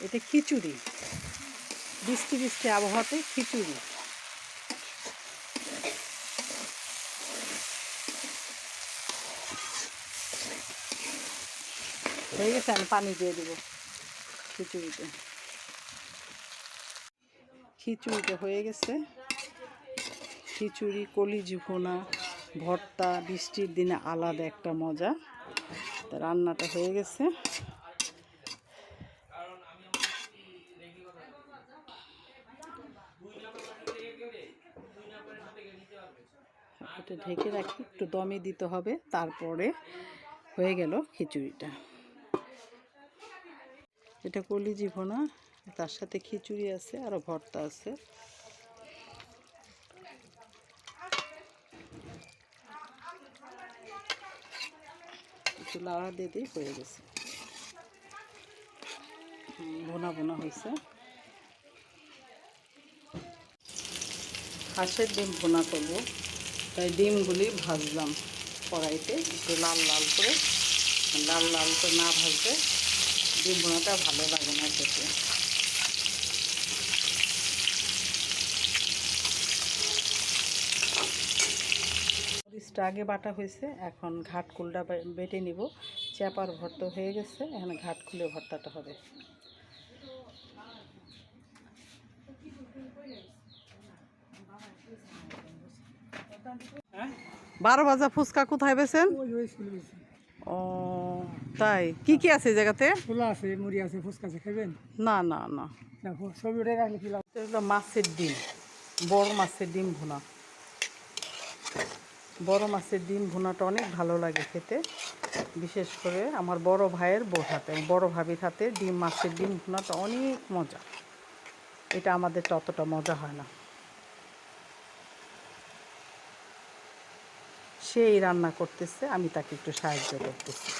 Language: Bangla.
এটা খিচুড়ি, বৃষ্টি বৃষ্টি আবহাওয়াতে খিচুড়ি। হয়ে গেছে, আমি পানি দিয়ে দেবো খিচুড়িতে। খিচুড়িটা হয়ে গেছে। খিচুড়ি, কলিজি ভুনা, ভর্তা বৃষ্টির দিনে আলাদা একটা মজা। তা রান্নাটা হয়ে গেছে। এটা ঢেকে রাখি, একটু দমে দিতে হবে, তারপরে হয়ে গেল খিচুড়িটা। এটা কলিজি ভুনা, তার সাথে খিচুড়ি আছে, আরও ভর্তা আছে। একটু লাড়া দিয়ে দিই, হয়ে গেছে। ভুনা ভুনা হয়েছে। হাঁসের ডিম ভুনা করব, তাই ডিমগুলি ভাজলাম কড়াইতে একটু লাল লাল করে। লাল লাল করে না ভাজলে ডিম ভুনাটা ভালো লাগে না খেতে। মরিচটা আগে বাটা হয়েছে, এখন ঘাটকুলটা বেটে নিব। চ্যাপার ভর্তা হয়ে গেছে, এখানে ঘাটকুলে ভর্তাটা হবে। 12 ভাজা ফুচকা কোথায় বেছেন? ও তাই, কি কি আছে জায়গাতে? খোলা আছে, মুড়ি আছে, ফুচকা আছে, খাবেন? না না না, দেখো ছবি উঠে রাখলে কি লাভ? এটা মাছের ডিম, বড় মাছের ডিম ভুনা। বড় মাছের ডিম ভুনাটা অনেক ভালো লাগে খেতে, বিশেষ করে আমার বড় ভাইয়ের বউর হাতে, বড় ভাবির হাতে ডিম মাছের ডিম ভুনাটা অনেক মজা। এটা আমাদেরটা অতটা মজা হয় না। সেই রান্না করতেছে, আমি তাকে একটু সাহায্য করতেছি।